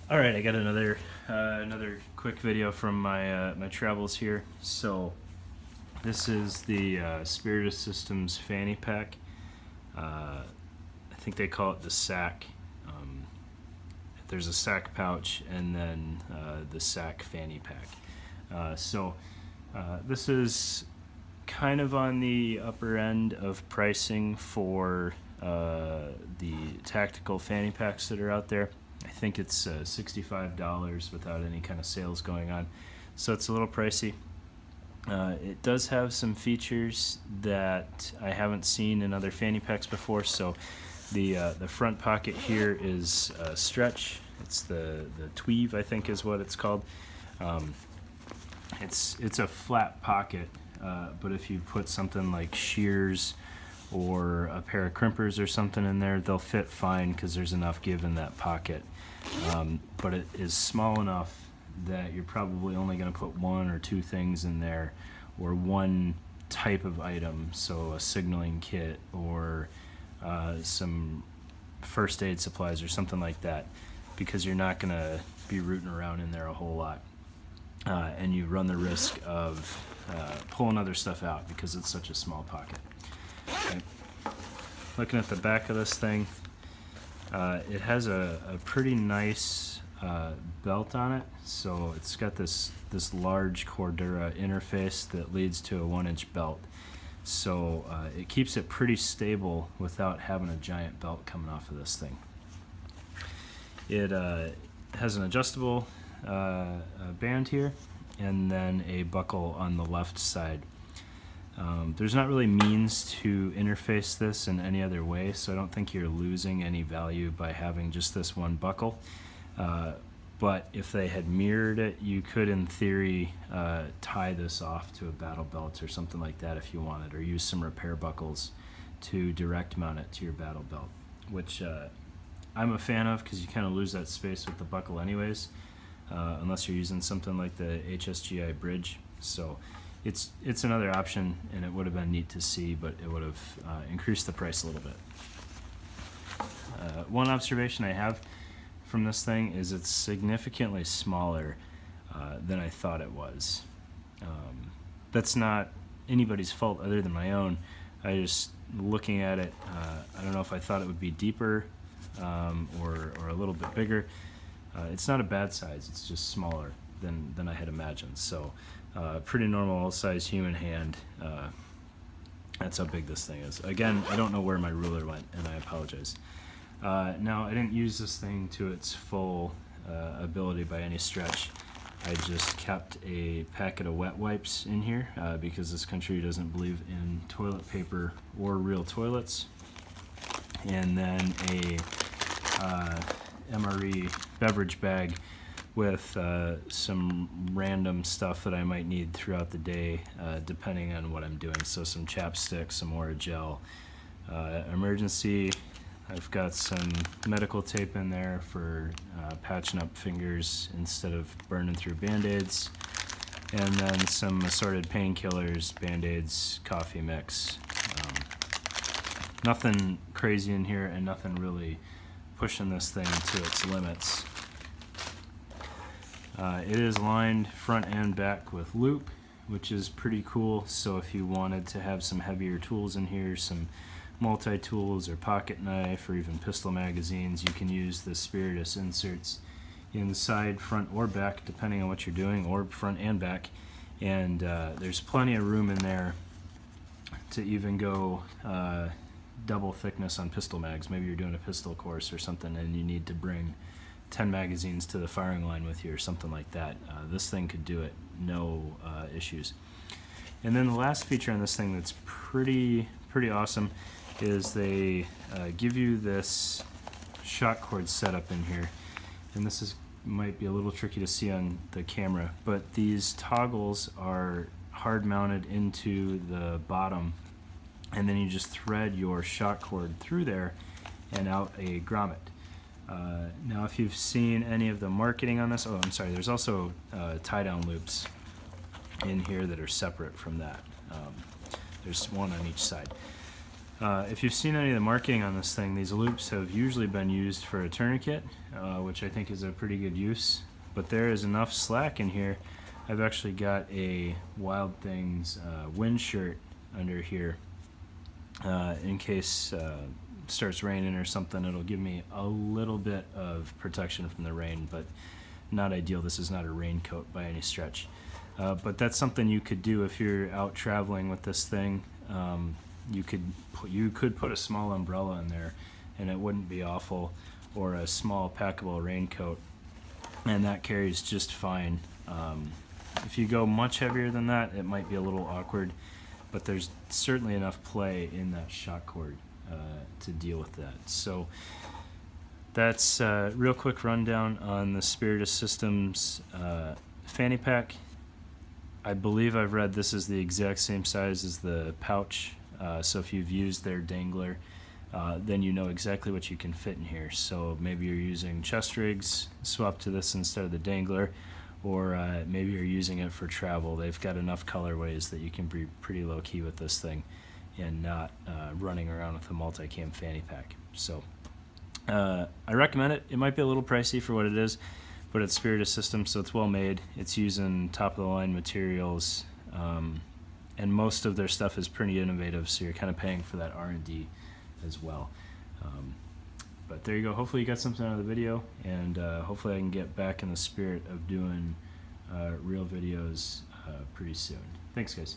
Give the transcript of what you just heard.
All right, I got another quick video from my travels here. So this is the Spiritus Systems Fanny Pack. I think they call it the sack. There's a sack pouch and then the sack fanny pack. This is kind of on the upper end of pricing for the tactical fanny packs that are out there. I think it's $65 without any kind of sales going on, so it's a little pricey. It does have some features that I haven't seen in other fanny packs before. So the front pocket here is stretch. It's the tweave, I think is what it's called. It's a flat pocket, but if you put something like shears or a pair of crimpers or something in there, they'll fit fine because there's enough give in that pocket. But it is small enough that you're probably only going to put one or two things in there, or one type of item, so a signaling kit or some first aid supplies or something like that, because you're not going to be rooting around in there a whole lot, and you run the risk of pulling other stuff out because it's such a small pocket. Okay. Looking at the back of this thing, it has a pretty nice belt on it. So it's got this large Cordura interface that leads to a 1-inch belt. So it keeps it pretty stable without having a giant belt coming off of this thing. It has an adjustable band here, and then a buckle on the left side. There's not really means to interface this in any other way, so I don't think you're losing any value by having just this one buckle. But if they had mirrored it, you could, in theory, tie this off to a battle belt or something like that if you wanted, or use some repair buckles to direct mount it to your battle belt, which I'm a fan of because you kind of lose that space with the buckle anyways, unless you're using something like the HSGI bridge. So it's another option, and it would have been neat to see, but it would have increased the price a little bit. One observation I have from this thing is it's significantly smaller than I thought it was. That's not anybody's fault other than my own. I just, looking at it, I don't know if I thought it would be deeper or a little bit bigger. It's not a bad size, it's just smaller than I had imagined. So pretty normal all-size human hand. That's how big this thing is. Again, I don't know where my ruler went, and I apologize. Now, I didn't use this thing to its full ability by any stretch. I just kept a packet of wet wipes in here because this country doesn't believe in toilet paper or real toilets. And then a MRE beverage bag with some random stuff that I might need throughout the day, depending on what I'm doing. So some chapstick, some Orajel, emergency. I've got some medical tape in there for patching up fingers instead of burning through Band-Aids, and then some assorted painkillers, Band-Aids, coffee mix. Nothing crazy in here, and nothing really pushing this thing to its limits. It is lined front and back with loop, which is pretty cool. So if you wanted to have some heavier tools in here, some multi-tools or pocket knife or even pistol magazines, you can use the Spiritus inserts inside, front or back, depending on what you're doing, or front and back. And there's plenty of room in there to even go double thickness on pistol mags. Maybe you're doing a pistol course or something and you need to bring 10 magazines to the firing line with you or something like that. This thing could do it, no issues. And then the last feature on this thing that's pretty awesome is they give you this shock cord setup in here, and this might be a little tricky to see on the camera, but these toggles are hard mounted into the bottom, and then you just thread your shock cord through there and out a grommet. Now, if you've seen any of the marketing on this, I'm sorry, there's also tie-down loops in here that are separate from that. There's one on each side. If you've seen any of the marking on this thing, these loops have usually been used for a tourniquet, which I think is a pretty good use. But there is enough slack in here. I've actually got a Wild Things wind shirt under here in case it starts raining or something. It'll give me a little bit of protection from the rain, but not ideal. This is not a raincoat by any stretch. But that's something you could do if you're out traveling with this thing. You could put a small umbrella in there and it wouldn't be awful, or a small packable raincoat, and that carries just fine. If you go much heavier than that, it might be a little awkward, but there's certainly enough play in that shock cord to deal with that. So that's a real quick rundown on the Spiritus Systems fanny pack. I believe I've read this is the exact same size as the pouch, so if you've used their dangler, then you know exactly what you can fit in here. So maybe you're using chest rigs, swap to this instead of the dangler, or maybe you're using it for travel. They've got enough colorways that you can be pretty low-key with this thing and not running around with a multicam fanny pack. So I recommend it. It might be a little pricey for what it is, but it's Spiritus Systems, so it's well made. It's using top-of-the-line materials, and most of their stuff is pretty innovative, so you're kind of paying for that R&D as well. But there you go. Hopefully you got something out of the video, and hopefully I can get back in the spirit of doing real videos pretty soon. Thanks, guys.